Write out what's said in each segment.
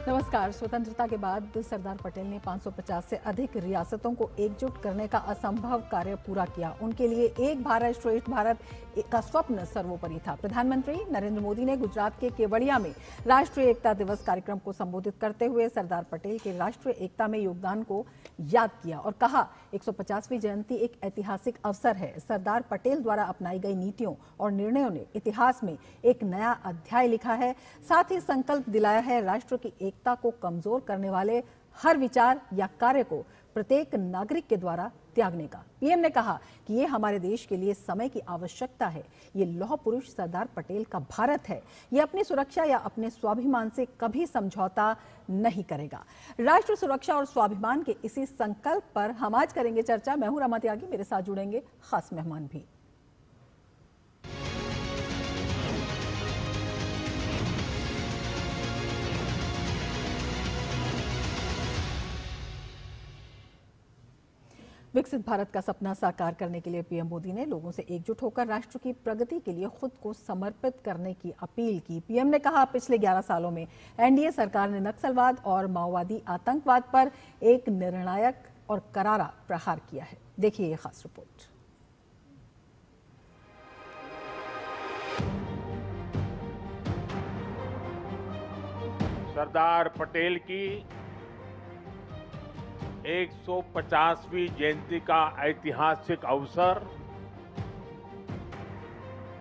नमस्कार। स्वतंत्रता के बाद सरदार पटेल ने 550 से अधिक रियासतों को एकजुट करने का असंभव कार्य पूरा किया। उनके लिए एक भारत श्रेष्ठ भारत का स्वप्न सर्वोपरि था। प्रधानमंत्री नरेंद्र मोदी ने गुजरात के केवड़िया में राष्ट्रीय एकता दिवस कार्यक्रम को संबोधित करते हुए सरदार पटेल के राष्ट्रीय एकता में योगदान को याद किया और कहा, 150वीं जयंती एक ऐतिहासिक अवसर है। सरदार पटेल द्वारा अपनाई गई नीतियों और निर्णयों ने इतिहास में एक नया अध्याय लिखा है। साथ ही संकल्प दिलाया है, राष्ट्र की एकता को कमजोर करने वाले हर विचार या कार्य को प्रत्येक नागरिक के द्वारा त्यागने का। पीएम ने कहा कि ये हमारे देश के लिए समय की आवश्यकता है। ये लौह पुरुष सरदार पटेल का भारत है। ये अपनी सुरक्षा या अपने स्वाभिमान से कभी समझौता नहीं करेगा। राष्ट्र सुरक्षा और स्वाभिमान के इसी संकल्प पर हम आज करेंगे चर्चा। मैं हूं रमा त्यागी, मेरे साथ जुड़ेंगे खास मेहमान भी। विकसित भारत का सपना साकार करने के लिए पीएम मोदी ने लोगों से एकजुट होकर राष्ट्र की प्रगति के लिए खुद को समर्पित करने की अपील की। पीएम ने कहा, पिछले 11 सालों में एनडीए सरकार ने नक्सलवाद और माओवादी आतंकवाद पर एक निर्णायक और करारा प्रहार किया है। देखिए ये खास रिपोर्ट। सरदार पटेल की 150वीं जयंती का ऐतिहासिक अवसर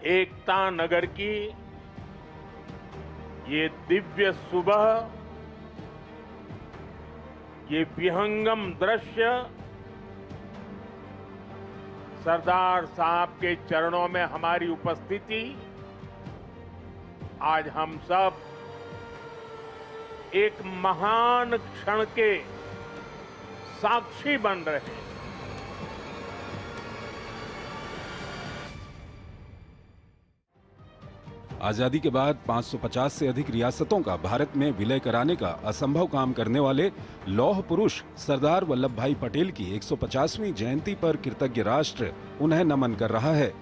एकता नगर की ये दिव्य सुबह, ये विहंगम दृश्य सरदार साहब के चरणों में हमारी उपस्थिति आज हम सब एक महान क्षण के साक्षी बन रहे हैं। आजादी के बाद 550 से अधिक रियासतों का भारत में विलय कराने का असंभव काम करने वाले लौह पुरुष सरदार वल्लभ भाई पटेल की 150वीं जयंती पर कृतज्ञ राष्ट्र उन्हें नमन कर रहा है।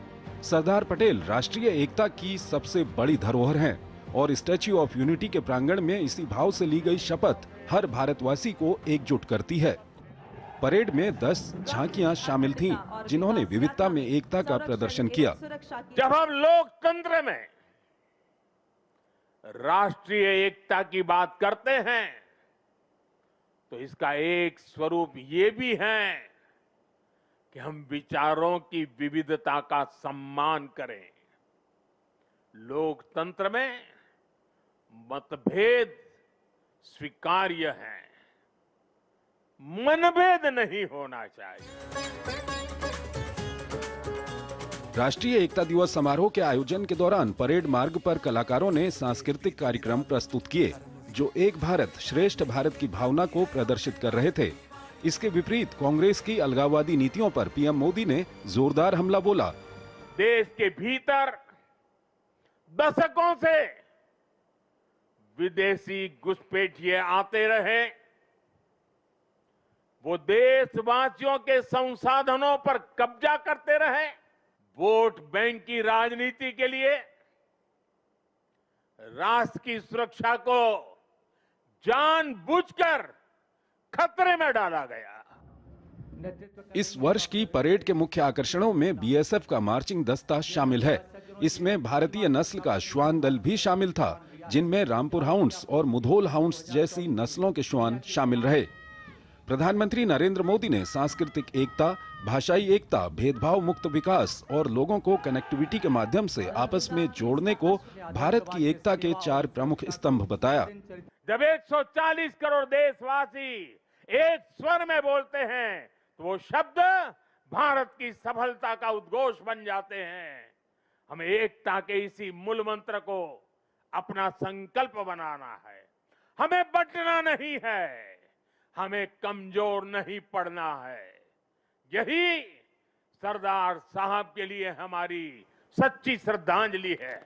सरदार पटेल राष्ट्रीय एकता की सबसे बड़ी धरोहर हैं और स्टैच्यू ऑफ यूनिटी के प्रांगण में इसी भाव से ली गई शपथ हर भारतवासी को एकजुट करती है। परेड में 10 झांकियां शामिल थीं, जिन्होंने विविधता में एकता का प्रदर्शन किया। जब हम लोकतंत्र में राष्ट्रीय एकता की बात करते हैं तो इसका एक स्वरूप ये भी है कि हम विचारों की विविधता का सम्मान करें। लोकतंत्र में मतभेद स्वीकार्य है, मनभेद नहीं होना चाहिए। राष्ट्रीय एकता दिवस समारोह के आयोजन के दौरान परेड मार्ग पर कलाकारों ने सांस्कृतिक कार्यक्रम प्रस्तुत किए, जो एक भारत श्रेष्ठ भारत की भावना को प्रदर्शित कर रहे थे। इसके विपरीत कांग्रेस की अलगाववादी नीतियों पर पीएम मोदी ने जोरदार हमला बोला। देश के भीतर दशकों से विदेशी घुसपैठिए आते रहे, वो देशवासियों के संसाधनों पर कब्जा करते रहे, वोट बैंक की राजनीति के लिए राष्ट्र की सुरक्षा को जानबूझकर खतरे में डाला गया। इस वर्ष की परेड के मुख्य आकर्षणों में बीएसएफ का मार्चिंग दस्ता शामिल है। इसमें भारतीय नस्ल का श्वान दल भी शामिल था, जिनमें रामपुर हाउंड्स और मुधोल हाउंड्स जैसी नस्लों के श्वान शामिल रहे। प्रधानमंत्री नरेंद्र मोदी ने सांस्कृतिक एकता, भाषाई एकता, भेदभाव मुक्त विकास और लोगों को कनेक्टिविटी के माध्यम से आपस में जोड़ने को भारत की एकता के 4 प्रमुख स्तंभ बताया। जब 140 करोड़ देशवासी एक स्वर में बोलते हैं तो वो शब्द भारत की सफलता का उद्घोष बन जाते हैं। हमें एकता के इसी मूल मंत्र को अपना संकल्प बनाना है। हमें बंटना नहीं है, हमें कमजोर नहीं पड़ना है। यही सरदार साहब के लिए हमारी सच्ची श्रद्धांजलि है।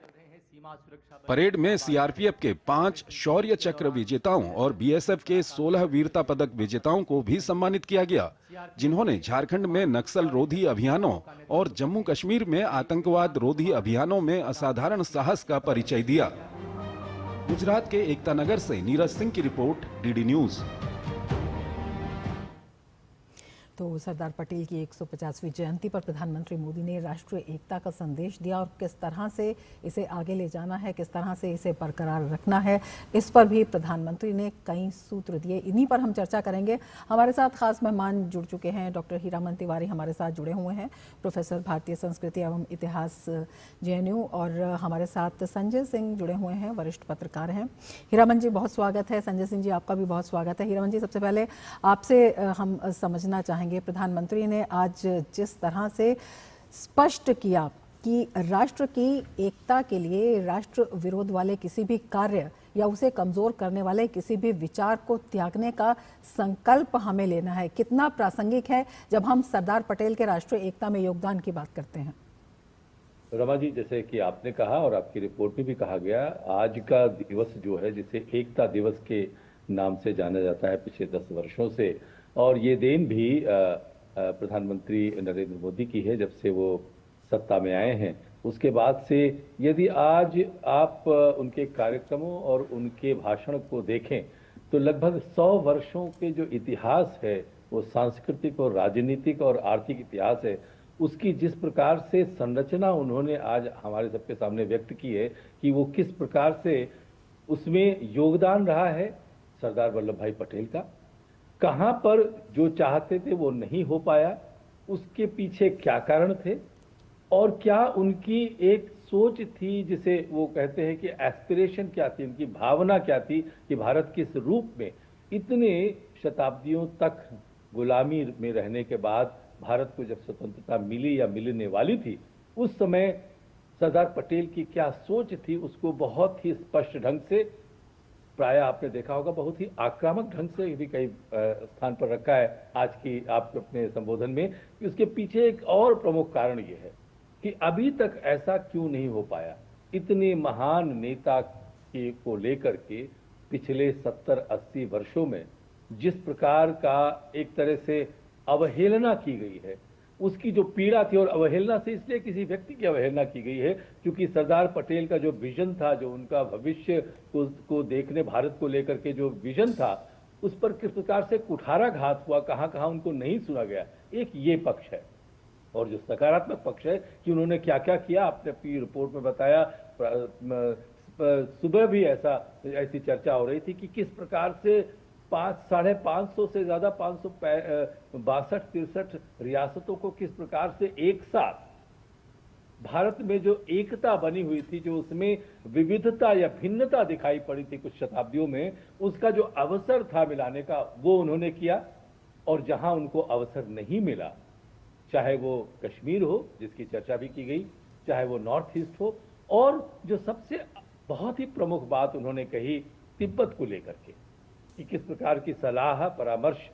परेड में सीआरपीएफ के 5 शौर्य चक्र विजेताओं और बीएसएफ के 16 वीरता पदक विजेताओं को भी सम्मानित किया गया, जिन्होंने झारखंड में नक्सल रोधी अभियानों और जम्मू कश्मीर में आतंकवाद रोधी अभियानों में असाधारण साहस का परिचय दिया। गुजरात के एकता नगर से नीरज सिंह की रिपोर्ट, डीडी न्यूज। तो सरदार पटेल की 150वीं जयंती पर प्रधानमंत्री मोदी ने राष्ट्रीय एकता का संदेश दिया और किस तरह से इसे आगे ले जाना है, किस तरह से इसे बरकरार रखना है, इस पर भी प्रधानमंत्री ने कई सूत्र दिए। इन्हीं पर हम चर्चा करेंगे। हमारे साथ खास मेहमान जुड़ चुके हैं। डॉक्टर हीरामन तिवारी हमारे साथ जुड़े हुए हैं, प्रोफेसर भारतीय संस्कृति एवं इतिहास JNU, और हमारे साथ संजय सिंह जुड़े हुए हैं, वरिष्ठ पत्रकार हैं। हीरामन जी बहुत स्वागत है। संजय सिंह जी आपका भी बहुत स्वागत है। हीरामन जी, सबसे पहले आपसे हम समझना चाहेंगे, प्रधानमंत्री ने आज जिस तरह से स्पष्ट किया कि राष्ट्र की एकता के लिए राष्ट्र विरोध वाले किसी भी कार्य या उसे कमजोर करने वाले किसी भी विचार को त्यागने का संकल्प हमें लेना है, कितना प्रासंगिक है जब हम सरदार पटेल के राष्ट्रीय एकता में योगदान की बात करते हैं। रमा जी, जैसे कि आपने कहा और आपकी रिपोर्ट में भी कहा गया, आज का दिवस जो है जिसे एकता दिवस के नाम से जाना जाता है पिछले 10 वर्षों से, और ये देन भी प्रधानमंत्री नरेंद्र मोदी की है जब से वो सत्ता में आए हैं। उसके बाद से यदि आज आप उनके कार्यक्रमों और उनके भाषण को देखें तो लगभग 100 वर्षों के जो इतिहास है, वो सांस्कृतिक और राजनीतिक और आर्थिक इतिहास है, उसकी जिस प्रकार से संरचना उन्होंने आज हमारे सबके सामने व्यक्त की है कि वो किस प्रकार से उसमें योगदान रहा है सरदार वल्लभ भाई पटेल का, कहां पर जो चाहते थे वो नहीं हो पाया, उसके पीछे क्या कारण थे, और क्या उनकी एक सोच थी जिसे वो कहते हैं कि एस्पिरेशन क्या थी, उनकी भावना क्या थी कि भारत किस रूप में इतने शताब्दियों तक गुलामी में रहने के बाद भारत को जब स्वतंत्रता मिली या मिलने वाली थी, उस समय सरदार पटेल की क्या सोच थी, उसको बहुत ही स्पष्ट ढंग से, प्राय आपने देखा होगा बहुत ही आक्रामक ढंग से भी कई स्थान पर रखा है आज की आप अपने संबोधन में, कि उसके पीछे एक और प्रमुख कारण ये है कि अभी तक ऐसा क्यों नहीं हो पाया। इतने महान नेता को लेकर के पिछले 70-80 वर्षों में जिस प्रकार का एक तरह से अवहेलना की गई है, उसकी जो पीड़ा थी, और अवहेलना से इसलिए किसी व्यक्ति की अवहेलना की गई है क्योंकि सरदार पटेल का जो विजन था, जो उनका भविष्य को देखने, भारत को लेकर के जो विजन था, उस पर किस प्रकार से कुठाराघात हुआ, कहां कहां उनको नहीं सुना गया। एक ये पक्ष है, और जो सकारात्मक पक्ष है कि उन्होंने क्या क्या किया, आपने अपनी रिपोर्ट में बताया। सुबह भी ऐसी चर्चा हो रही थी कि किस प्रकार से 550 से ज्यादा 562-63 रियासतों को किस प्रकार से एक साथ भारत में जो एकता बनी हुई थी, जो उसमें विविधता या भिन्नता दिखाई पड़ी थी कुछ शताब्दियों में, उसका जो अवसर था मिलाने का, वो उन्होंने किया। और जहां उनको अवसर नहीं मिला, चाहे वो कश्मीर हो जिसकी चर्चा भी की गई, चाहे वो नॉर्थ ईस्ट हो, और जो सबसे बहुत ही प्रमुख बात उन्होंने कही तिब्बत को लेकर के, कि किस प्रकार की सलाह परामर्श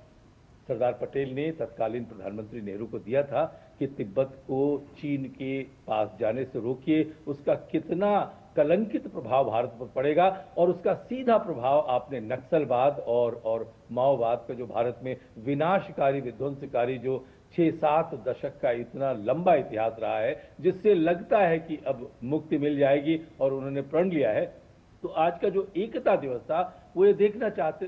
सरदार पटेल ने तत्कालीन प्रधानमंत्री नेहरू को दिया था कि तिब्बत को चीन के पास जाने से रोकिए, उसका कितना कलंकित प्रभाव भारत पर पड़ेगा, और उसका सीधा प्रभाव आपने नक्सलवाद और माओवाद का जो भारत में विनाशकारी विध्वंसकारी जो 6-7 दशक का इतना लंबा इतिहास रहा है, जिससे लगता है कि अब मुक्ति मिल जाएगी, और उन्होंने प्रण लिया है। तो आज का जो एकता दिवस था, वो ये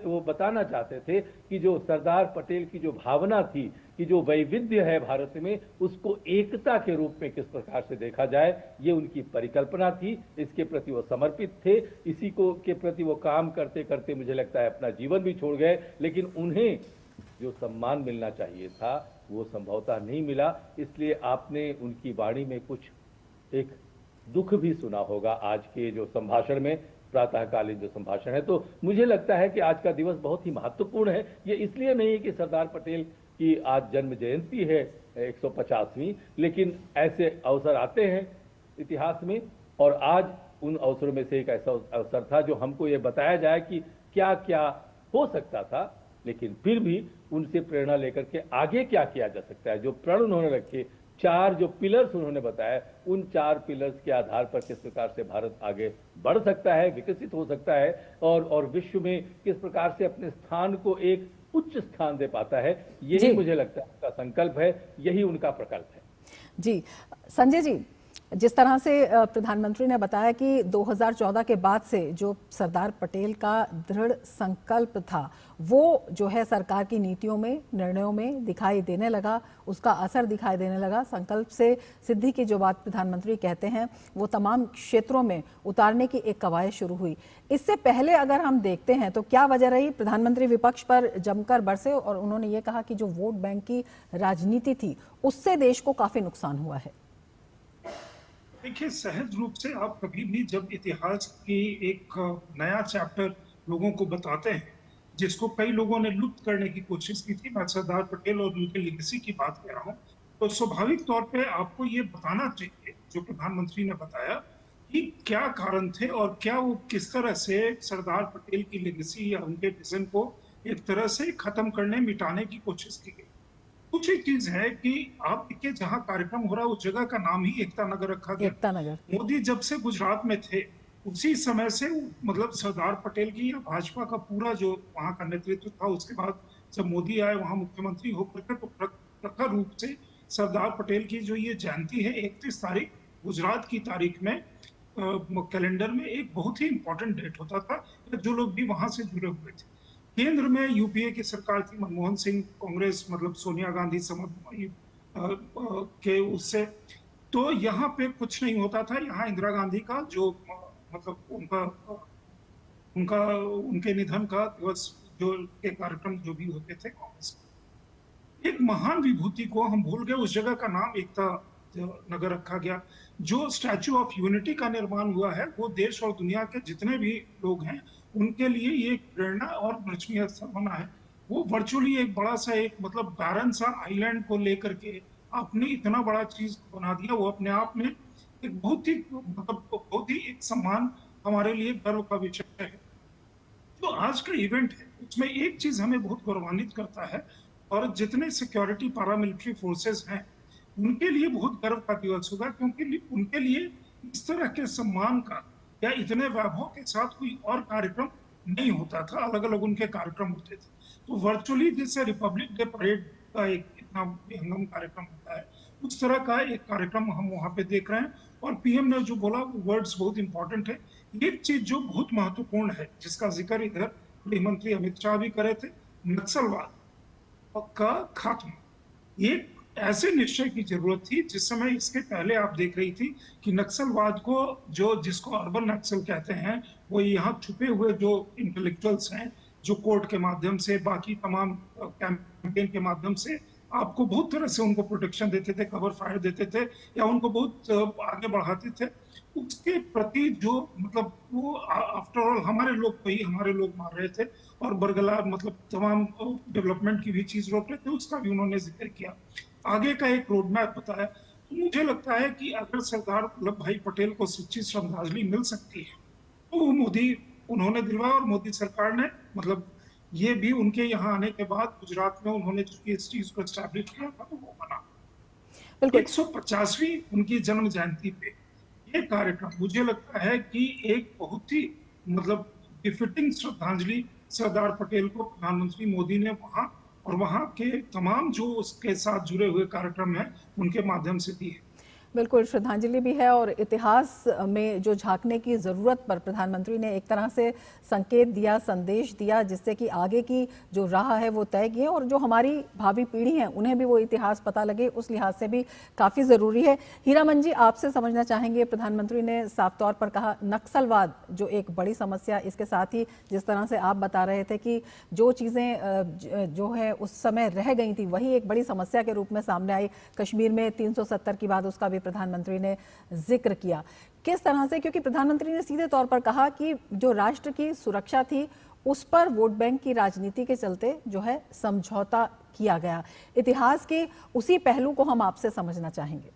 वो बताना चाहते थे कि जो सरदार पटेल की जो भावना थी कि जो वैविध्य है भारत में, उसको एकता के रूप में किस प्रकार से देखा जाए, ये उनकी परिकल्पना थी। इसके प्रति वो समर्पित थे, इसी को के प्रति वो काम करते करते मुझे लगता है अपना जीवन भी छोड़ गए। लेकिन उन्हें जो सम्मान मिलना चाहिए था वो संभवतः नहीं मिला, इसलिए आपने उनकी वाणी में कुछ एक दुख भी सुना होगा आज के जो संभाषण में, प्रातःकालीन जो संभाषण है। तो मुझे लगता है कि आज का दिवस बहुत ही महत्वपूर्ण है। ये इसलिए नहीं है कि सरदार पटेल की आज जन्म जयंती है 150वीं, लेकिन ऐसे अवसर आते हैं इतिहास में, और आज उन अवसरों में से एक ऐसा अवसर था जो हमको ये बताया जाए कि क्या क्या हो सकता था, लेकिन फिर भी उनसे प्रेरणा लेकर के आगे क्या किया जा सकता है। जो प्रण उन्होंने रखे, 4 जो पिलर्स उन्होंने बताया, उन 4 पिलर्स के आधार पर किस प्रकार से भारत आगे बढ़ सकता है, विकसित हो सकता है, और विश्व में किस प्रकार से अपने स्थान को एक उच्च स्थान दे पाता है, यही मुझे लगता है उनका संकल्प है, यही उनका प्रकल्प है। जी संजय जी, जिस तरह से प्रधानमंत्री ने बताया कि 2014 के बाद से जो सरदार पटेल का दृढ़ संकल्प था वो जो है सरकार की नीतियों में, निर्णयों में दिखाई देने लगा, उसका असर दिखाई देने लगा। संकल्प से सिद्धि की जो बात प्रधानमंत्री कहते हैं वो तमाम क्षेत्रों में उतारने की एक कवायद शुरू हुई। इससे पहले अगर हम देखते हैं तो क्या वजह रही? प्रधानमंत्री विपक्ष पर जमकर बरसे और उन्होंने ये कहा कि जो वोट बैंक की राजनीति थी उससे देश को काफी नुकसान हुआ है। देखिए, सहज रूप से आप कभी भी जब इतिहास की एक नया चैप्टर लोगों को बताते हैं, जिसको कई लोगों ने लुप्त करने की कोशिश की थी, मैं सरदार पटेल और उनके लेगेसी की बात कर रहा हूँ, तो स्वाभाविक तौर पे आपको ये बताना चाहिए, जो प्रधानमंत्री ने बताया, कि क्या कारण थे और क्या वो किस तरह से सरदार पटेल की लेगेसी या उनके विजन को एक तरह से खत्म करने, मिटाने की कोशिश की गई। कुछ एक चीज है कि आप देखिए, जहां कार्यक्रम हो रहा है उस जगह का नाम ही एकता नगर रखा गया। एकता नगर। मोदी जब से गुजरात में थे उसी समय से मतलब सरदार पटेल की या भाजपा का पूरा जो वहां का नेतृत्व था, उसके बाद जब मोदी आए वहां मुख्यमंत्री होकर के, तो प्रखर रूप से सरदार पटेल की जो ये जयंती है 31 तारीख गुजरात की तारीख में कैलेंडर में एक बहुत ही इंपॉर्टेंट डेट होता था, जो लोग भी वहां से जुड़े हुए थे। केंद्र में यूपीए की सरकार थी, मनमोहन सिंह, कांग्रेस मतलब सोनिया गांधी के उससे, तो यहाँ पे कुछ नहीं होता था। यहाँ इंदिरा गांधी का जो मतलब उनका उनके निधन का दिवस जो के कार्यक्रम जो भी होते थे कांग्रेस, एक महान विभूति को हम भूल गए। उस जगह का नाम एकता नगर रखा गया। जो स्टैचू ऑफ यूनिटी का निर्माण हुआ है वो देश और दुनिया के जितने भी लोग हैं उनके लिए ये एक प्रेरणा और दर्शनीय स्थल बना है। वो वर्चुअली एक बड़ा सा एक मतलब बैरन सा आइलैंड को लेकर के आपने इतना बड़ा चीज बना दिया। वो अपने आप में एक बहुत ही मतलब बहुत ही एक सम्मान, हमारे लिए गर्व का विषय है। जो आज का इवेंट है उसमें एक चीज हमें बहुत गौरवान्वित करता है, और जितने सिक्योरिटी पैरामिलिट्री फोर्सेस हैं उनके लिए बहुत गर्व का दिवस होगा, क्योंकि उनके लिए इस तरह के सम्मान का या इतने वैभव के साथ कोई और कार्यक्रम नहीं होता था। अलग अलग उनके कार्यक्रम होते थे। तो वर्चुअली जैसे रिपब्लिक डे परेड का एक इतना विहंगम कार्यक्रम होता है, उस तरह का एक कार्यक्रम हम वहां पे देख रहे हैं। और पीएम ने जो बोला वो वर्ड्स बहुत इंपॉर्टेंट है। एक चीज जो बहुत महत्वपूर्ण है, जिसका जिक्र इधर गृह मंत्री अमित शाह भी करे थे, नक्सलवाद का खात्मा। ये ऐसे निश्चय की जरूरत थी जिस समय इसके पहले आप देख रही थी कि नक्सलवाद को जो जिसको अर्बन नक्सल कहते हैं, वो यहाँ छुपे हुए जो इंटेलेक्चुअल्स हैं, जो कोर्ट के माध्यम से, बाकी तमाम कैंपेन के माध्यम से आपको बहुत तरह से उनको प्रोटेक्शन देते थे, कवर फायर देते थे या उनको बहुत आगे बढ़ाते थे। उसके प्रति जो मतलब वो आफ्टर ऑल हमारे लोग को ही हमारे लोग मार रहे थे और बरगला मतलब तमाम डेवलपमेंट की भी चीज रोक रहे थे, उसका भी उन्होंने जिक्र किया। आगे का एक रोड मैप बताया। तो मुझे लगता है कि अगर सरदार वल्लभ भाई पटेल को सच्ची श्रद्धांजलि मिल सकती है तो वो मोदी उन्होंने दिलवाया, और मोदी सरकार ने मतलब ये भी उनके यहाँ आने के बाद गुजरात में उन्होंने चूंकि इस चीज को एस्टैब्लिश किया था तो वो बना। 150वीं उनकी जन्म जयंती पे ये कार्यक्रम मुझे लगता है कि एक बहुत ही मतलब बिफिटिंग श्रद्धांजलि सरदार पटेल को प्रधानमंत्री मोदी ने वहां और वहां के तमाम जो उसके साथ जुड़े हुए कार्यक्रम हैं उनके माध्यम से दी है। बिल्कुल, श्रद्धांजलि भी है और इतिहास में जो झांकने की ज़रूरत पर प्रधानमंत्री ने एक तरह से संकेत दिया, संदेश दिया, जिससे कि आगे की जो राह है वो तय की है और जो हमारी भावी पीढ़ी है उन्हें भी वो इतिहास पता लगे, उस लिहाज से भी काफ़ी ज़रूरी है। हीरामन जी, आपसे समझना चाहेंगे, प्रधानमंत्री ने साफ तौर पर कहा नक्सलवाद जो एक बड़ी समस्या, इसके साथ ही जिस तरह से आप बता रहे थे कि जो चीज़ें जो है उस समय रह गई थी वही एक बड़ी समस्या के रूप में सामने आई। कश्मीर में 370 की बात उसका प्रधानमंत्री ने जिक्र किया। किस तरह से, क्योंकि प्रधानमंत्री ने सीधे तौर पर कहा कि जो राष्ट्र की सुरक्षा थी उस पर वोट बैंक की राजनीति के चलते जो है समझौता किया गया। इतिहास के उसी पहलू को हम आपसे समझना चाहेंगे।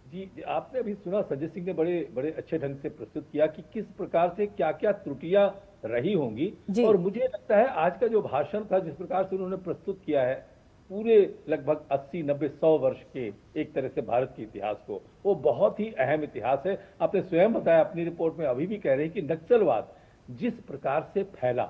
जी, आपने अभी सुना, संजय सिंह ने बड़े अच्छे ढंग से प्रस्तुत किया कि किस प्रकार से क्या क्या त्रुटियां रही होंगी। और मुझे लगता है आज का जो भाषण था, जिस प्रकार से उन्होंने प्रस्तुत किया है पूरे लगभग 80, 90, 100 वर्ष के एक तरह से भारत के इतिहास को, वो बहुत ही अहम इतिहास है। आपने स्वयं बताया अपनी रिपोर्ट में, अभी भी कह रहे हैं कि नक्सलवाद जिस प्रकार से फैला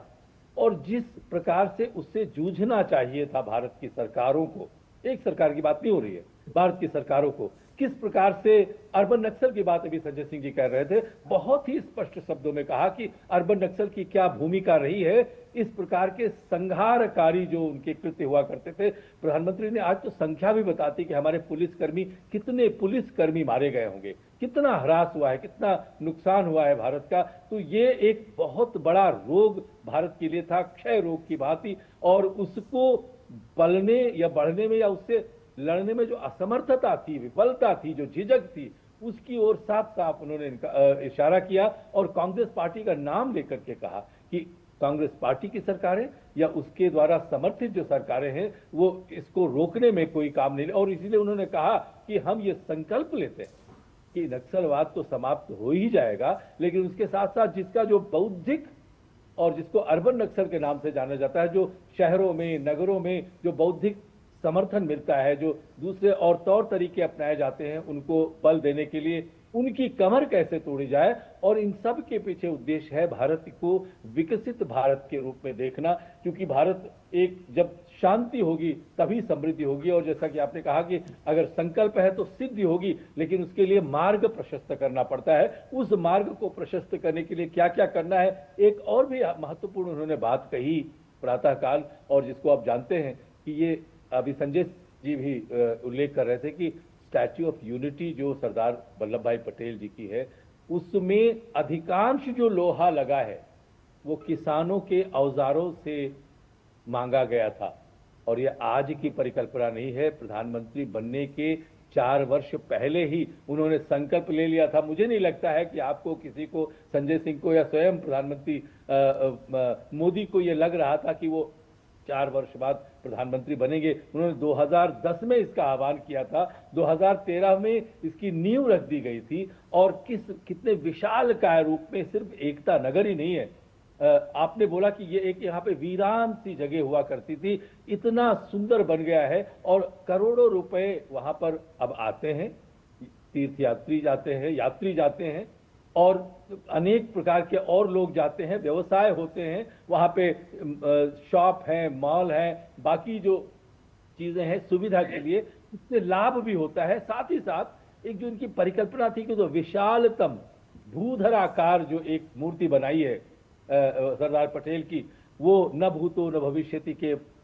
और जिस प्रकार से उससे जूझना चाहिए था भारत की सरकारों को, एक सरकार की बात नहीं हो रही है, भारत की सरकारों को, किस प्रकार से अर्बन नक्सल की बात अभी संजय सिंह जी कर रहे थे, बहुत ही स्पष्ट शब्दों में कहा कि अर्बन नक्सल की क्या भूमिका रही है। इस प्रकार के संहारकारी जो उनके कृत्य हुआ करते थे, प्रधानमंत्री ने आज तो संख्या भी बताती कि हमारे पुलिसकर्मी, कितने पुलिसकर्मी मारे गए होंगे, कितना ह्रास हुआ है, कितना नुकसान हुआ है भारत का। तो ये एक बहुत बड़ा रोग भारत के लिए था, क्षय रोग की भांति, और उसको पलने या बढ़ने में या उससे लड़ने में जो असमर्थता थी, विफलता थी, जो झिझक थी, उसकी ओर साफ साफ उन्होंने इशारा किया और कांग्रेस पार्टी का नाम लेकर के कहा कि कांग्रेस पार्टी की सरकारें या उसके द्वारा समर्थित जो सरकारें हैं वो इसको रोकने में कोई काम नहीं। और इसीलिए उन्होंने कहा कि हम ये संकल्प लेते हैं कि नक्सलवाद तो समाप्त हो ही जाएगा, लेकिन उसके साथ साथ जिसका जो बौद्धिक और जिसको अर्बन नक्सल के नाम से जाना जाता है, जो शहरों में, नगरों में जो बौद्धिक समर्थन मिलता है, जो दूसरे और तौर तरीके अपनाए जाते हैं, उनको बल देने के लिए उनकी कमर कैसे तोड़ी जाए। और इन सब के पीछे उद्देश्य है भारत को विकसित भारत के रूप में देखना, क्योंकि भारत एक जब शांति होगी तभी समृद्धि होगी। और जैसा कि आपने कहा कि अगर संकल्प है तो सिद्धि होगी, लेकिन उसके लिए मार्ग प्रशस्त करना पड़ता है। उस मार्ग को प्रशस्त करने के लिए क्या क्या करना है, एक और भी महत्वपूर्ण उन्होंने बात कही प्रातःकाल, और जिसको आप जानते हैं कि ये अभी संजय जी भी उल्लेख कर रहे थे कि स्टैच्यू ऑफ यूनिटी जो सरदार वल्लभ भाई पटेल जी की है, उसमें अधिकांश जो लोहा लगा है वो किसानों के औजारों से मांगा गया था। और ये आज की परिकल्पना नहीं है, प्रधानमंत्री बनने के 4 वर्ष पहले ही उन्होंने संकल्प ले लिया था। मुझे नहीं लगता है कि आपको, किसी को, संजय सिंह को या स्वयं प्रधानमंत्री मोदी को ये लग रहा था कि वो 4 वर्ष बाद प्रधानमंत्री बनेंगे। उन्होंने 2010 में इसका आह्वान किया था, 2013 में इसकी नींव रख दी गई थी। और कितने विशाल काय रूप में, सिर्फ एकता नगर ही नहीं है, आपने बोला कि ये एक यहाँ पे वीरान सी जगह हुआ करती थी, इतना सुंदर बन गया है और करोड़ों रुपए वहां पर अब आते हैं, तीर्थयात्री जाते हैं, यात्री जाते हैं और अनेक प्रकार के और लोग जाते हैं, व्यवसाय होते हैं वहां पे, शॉप है, मॉल है, बाकी जो चीजें हैं सुविधा के लिए, उससे लाभ भी होता है। साथ ही साथ एक जो इनकी परिकल्पना थी कि जो विशालतम भूधराकार जो एक मूर्ति बनाई है सरदार पटेल की, वो न भूतो न भविष्यति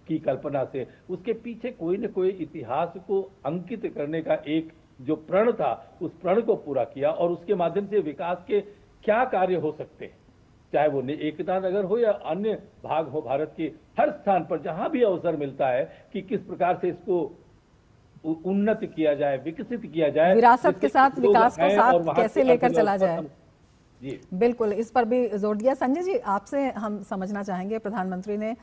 की कल्पना से, उसके पीछे कोई न कोई इतिहास को अंकित करने का एक जो प्रण था, उस प्रण को पूरा किया। और उसके माध्यम से विकास के क्या कार्य हो सकते हैं, चाहे वो एकता नगर हो या अन्य भाग हो भारत के, हर स्थान पर जहां भी अवसर मिलता है कि किस प्रकार से इसको उन्नत किया जाए, विकसित किया जाए, विरासत के साथ विकास को साथ कैसे लेकर चला जाए। जी बिल्कुल, इस पर भी जोर दिया। संजय जी, आपसे हम समझना चाहेंगे, प्रधानमंत्री ने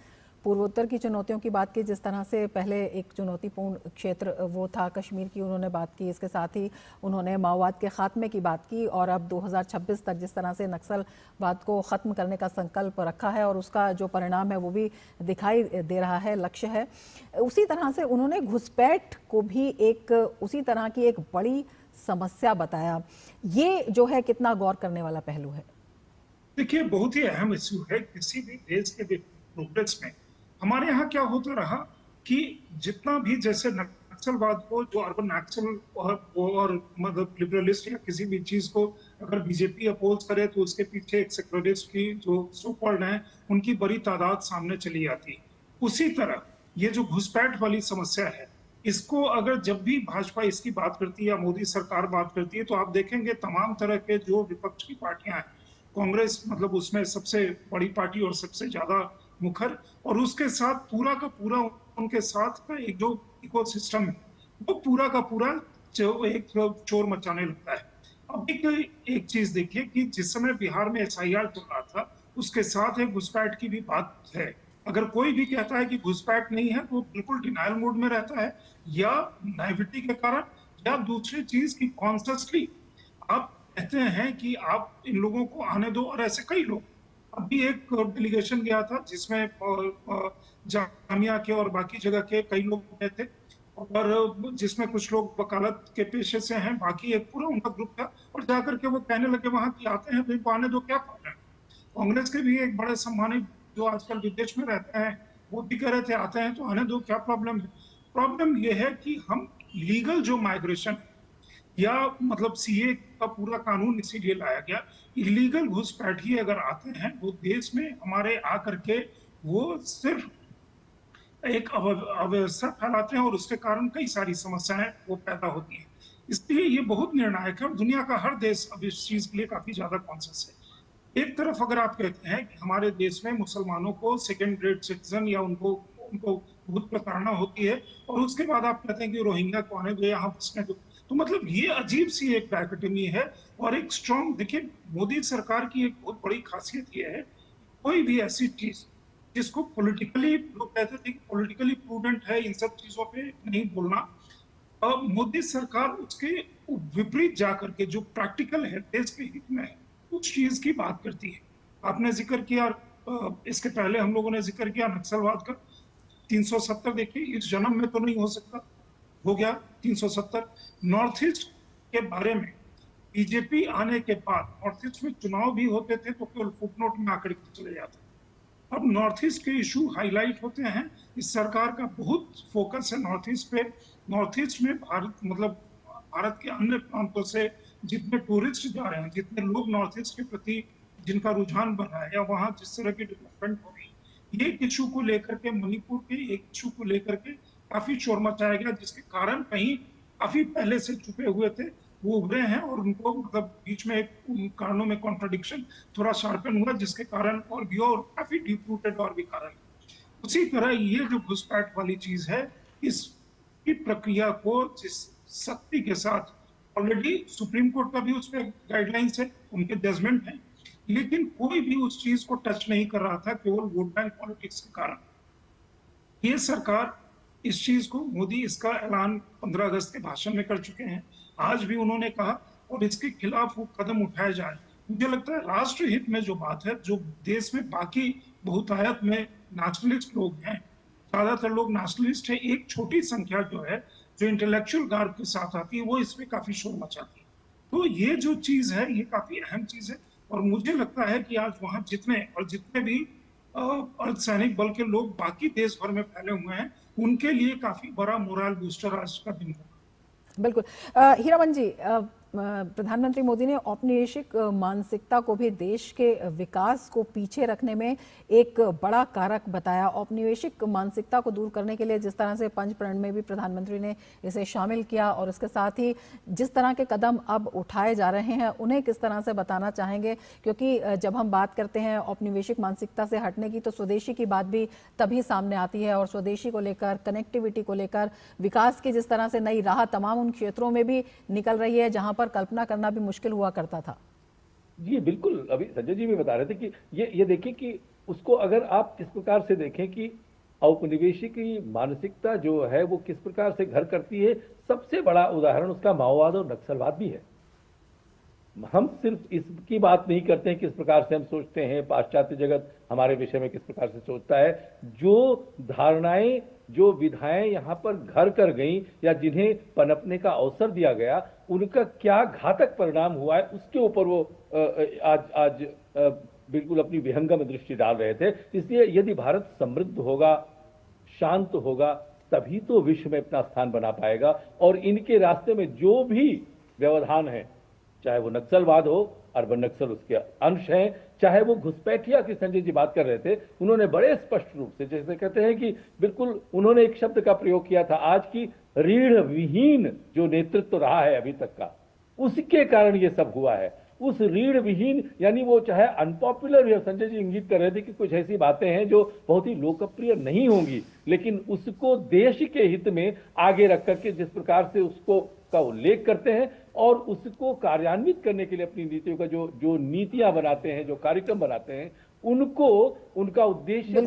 पूर्वोत्तर की चुनौतियों की बात की, जिस तरह से पहले एक चुनौतीपूर्ण क्षेत्र वो था कश्मीर की, उन्होंने बात की। इसके साथ ही उन्होंने माओवाद के खात्मे की बात की और अब 2026 तक जिस तरह से नक्सलवाद को ख़त्म करने का संकल्प रखा है और उसका जो परिणाम है वो भी दिखाई दे रहा है, लक्ष्य है। उसी तरह से उन्होंने घुसपैठ को भी एक उसी तरह की एक बड़ी समस्या बताया। ये जो है कितना गौर करने वाला पहलू है? देखिए, बहुत ही अहम इश्यू है किसी भी देश के प्रोग्रेस में। हमारे यहाँ क्या होता रहा कि जितना भी, जैसे नक्सलवाद को, जो अर्बन नक्सल और मतलब लिबरलिस्ट या किसी भी चीज को अगर बीजेपी अपोज करे तो उसके पीछे एक सेक्युलरिस्ट की जो सो कॉल्ड है उनकी बड़ी तादाद सामने चली आती। उसी तरह ये जो घुसपैठ वाली समस्या है, इसको अगर जब भी भाजपा इसकी बात करती है या मोदी सरकार बात करती है तो आप देखेंगे तमाम तरह के जो विपक्ष की पार्टियां हैं, कांग्रेस मतलब उसमें सबसे बड़ी पार्टी और सबसे ज्यादा मुखर, और उसके साथ पूरा का पूरा उनके साथ का एक जो इकोसिस्टम है वो पूरा का पूरा एक चोर मचाने लगता है। अब एक चीज देखिए कि जिस समय बिहार में SIR चल रहा था, उसके साथ एक घुसपैठ की भी बात है। अगर कोई भी कहता है कि घुसपैठ नहीं है तो बिल्कुल डिनायल मोड में रहता है, या नाइविटी के कारण, या दूसरी चीज की कॉन्शियसली आप कहते हैं कि आप इन लोगों को आने दो। और ऐसे कई लोग, अभी एक डेलीगेशन गया था जिसमें जामिया के और बाकी जगह के कई लोग गए थे, और जिसमें कुछ लोग वकालत के पेशे से हैं, बाकी एक पूरा उनका ग्रुप था, और जाकर के वो कहने लगे वहां की आते हैं तो इनको आने दो, क्या प्रॉब्लम है। कांग्रेस के भी एक बड़े सम्मानित जो आजकल विदेश में रहते हैं वो भी कह रहे थे आते हैं तो आने दो, क्या प्रॉब्लम है। प्रॉब्लम ये है कि हम लीगल जो माइग्रेशन है या मतलब सीए का पूरा कानून इसीलिए लाया गया। इलीगल घुसपैठी अगर आते हैं वो देश में हमारे आकर के वो सिर्फ एक अव्यवस्था फैलाते हैं और उसके कारण कई सारी समस्याएं वो पैदा होती हैं। इसलिए ये बहुत निर्णायक है और दुनिया का हर देश अब इस चीज के लिए काफी ज्यादा कॉन्शियस है। एक तरफ अगर आप कहते हैं कि हमारे देश में मुसलमानों को सेकेंड ग्रेड सिटीजन या उनको उनको बहुत प्रताड़ना होती है और उसके बाद आप कहते हैं कि रोहिंग्या को आने दो, यहाँ बसने दो, तो मतलब ये अजीब सी एक डायकोटोमी है। और एक स्ट्रॉन्ग, देखिए मोदी सरकार की एक बहुत बड़ी खासियत ये है, कोई भी ऐसी चीज जिसको पॉलिटिकली लोग कहते थे कि पॉलिटिकली प्रूडेंट है इन सब चीजों पे नहीं बोलना, मोदी सरकार उसके विपरीत जाकर के जो प्रैक्टिकल है देश के हित में है उस चीज की बात करती है। आपने जिक्र किया, इसके पहले हम लोगों ने जिक्र किया नक्सलवाद का। 370 देखिए इस जन्म में तो नहीं हो सकता, हो गया 370। नॉर्थ ईस्ट के बारे में बीजेपी आने के बाद नॉर्थ ईस्ट में चुनाव भी होते थे तो केवल फुटनोट में आकर के चले जाते। अब नॉर्थ ईस्ट के इशू हाईलाइट होते हैं। इस सरकार का बहुत फोकस है नॉर्थ ईस्ट पे। नॉर्थ ईस्ट में भारत मतलब भारत के अन्य प्रांतों से जितने टूरिस्ट जा रहे हैं, जितने लोग नॉर्थ ईस्ट के प्रति जिनका रुझान बढ़ रहा है या वहाँ जिस तरह की डेवलपमेंट हो रही है, एक इशू को लेकर के, मणिपुर के एक इशू को लेकर के काफी शोर मचाया गया, जिसके कारण कहीं काफी पहले से छुपे हुए थे वो उभरे हैं और उनको मतलब बीच में एक कारणों में कॉन्ट्रडिक्शन थोड़ा शार्पन हुआ, जिसके कारण और भी और काफी डीप रूटेड और भी कारण। उसी तरह ये जो घुसपैठ वाली चीज है, इसकी प्रक्रिया को जिस सख्ती के साथ, ऑलरेडी सुप्रीम कोर्ट का भी उसमें गाइडलाइंस है, उनके जजमेंट है, लेकिन कोई भी उस चीज को टच नहीं कर रहा था केवल वोट बैंक पॉलिटिक्स के कारण। ये सरकार इस चीज को, मोदी इसका ऐलान 15 अगस्त के भाषण में कर चुके हैं, आज भी उन्होंने कहा और इसके खिलाफ वो कदम उठाए जा रहे हैं। मुझे लगता है राष्ट्र हित में जो बात है, जो देश में बाकी बहुतायत में नेशनलिस्ट लोग हैं, ज्यादातर लोग नेशनलिस्ट है, एक छोटी संख्या जो है जो इंटेलेक्चुअल गार्ड के साथ आती है वो इसमें काफी शोर मचाती है। तो ये जो चीज है ये काफी अहम चीज है और मुझे लगता है कि आज वहां जितने भी अर्धसैनिक बल के लोग बाकी देश भर में फैले हुए हैं, उनके लिए काफी बड़ा मोरल बूस्टर आज का दिन होगा। बिल्कुल। हीरामन जी, प्रधानमंत्री मोदी ने औपनिवेशिक मानसिकता को भी देश के विकास को पीछे रखने में एक बड़ा कारक बताया। औपनिवेशिक मानसिकता को दूर करने के लिए जिस तरह से पंचप्रण में भी प्रधानमंत्री ने इसे शामिल किया और इसके साथ ही जिस तरह के कदम अब उठाए जा रहे हैं उन्हें किस तरह से बताना चाहेंगे, क्योंकि जब हम बात करते हैं औपनिवेशिक मानसिकता से हटने की तो स्वदेशी की बात भी तभी सामने आती है और स्वदेशी को लेकर, कनेक्टिविटी को लेकर, विकास की जिस तरह से नई राह तमाम उन क्षेत्रों में भी निकल रही है जहां कल्पना करना भी मुश्किल हुआ करता था। जी बिल्कुल, अभी संजय जी भी बता रहे थे कि ये देखिए कि उसको अगर आप इस प्रकार से देखें कि औपनिवेशिक की मानसिकता जो है वो किस प्रकार से घर करती है, सबसे बड़ा उदाहरण उसका माओवाद और नक्सलवाद भी है। हम सिर्फ इसकी बात नहीं करते हैं किस प्रकार से हम सोचते हैं, पाश्चात्य जगत हमारे विषय में किस प्रकार से सोचता है, जो धारणाएं, जो विधाएं यहाँ पर घर कर गई या जिन्हें पनपने का अवसर दिया गया, उनका क्या घातक परिणाम हुआ है, उसके ऊपर वो आज बिल्कुल अपनी विहंगम दृष्टि डाल रहे थे। इसलिए यदि भारत समृद्ध होगा, शांत होगा, तभी तो विश्व में अपना स्थान बना पाएगा। और इनके रास्ते में जो भी व्यवधान है, चाहे वो नक्सलवाद हो, अर्बन नक्सल उसके अंश हैं, चाहे वो घुसपैठिया की संजय जी बात कर रहे थे, उन्होंने बड़े स्पष्ट रूप से, जैसे कहते हैं कि बिल्कुल उन्होंने एक शब्द का प्रयोग किया था, आज की रीढ़ विहीन जो नेतृत्व रहा है अभी तक का, उसके कारण ये सब हुआ है। उस रीढ़ विहीन यानी वो चाहे अनपॉपुलर, या संजय जी इंगित कर रहे थे कि कुछ ऐसी बातें हैं जो बहुत ही लोकप्रिय नहीं होंगी, लेकिन उसको देश के हित में आगे रख करके जिस प्रकार से उसको का उल्लेख करते हैं और उसको कार्यान्वित करने के लिए अपनी नीतियों का जो नीतियां बनाते हैं, जो कार्यक्रम बनाते हैं, उनको उनका उद्देश्य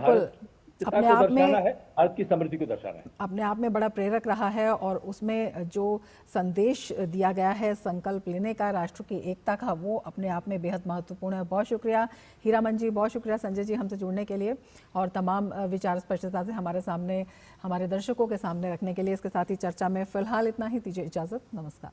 अपने आप में, भारत की समृद्धि को दर्शाना है, अपने आप में बड़ा प्रेरक रहा है। और उसमें जो संदेश दिया गया है संकल्प लेने का, राष्ट्र की एकता का, वो अपने आप में बेहद महत्वपूर्ण है। बहुत शुक्रिया हीरामन जी, बहुत शुक्रिया संजय जी हमसे जुड़ने के लिए और तमाम विचार स्पष्टता से हमारे सामने, हमारे दर्शकों के सामने रखने के लिए। इसके साथ ही चर्चा में फिलहाल इतना ही, दीजिए इजाजत, नमस्कार।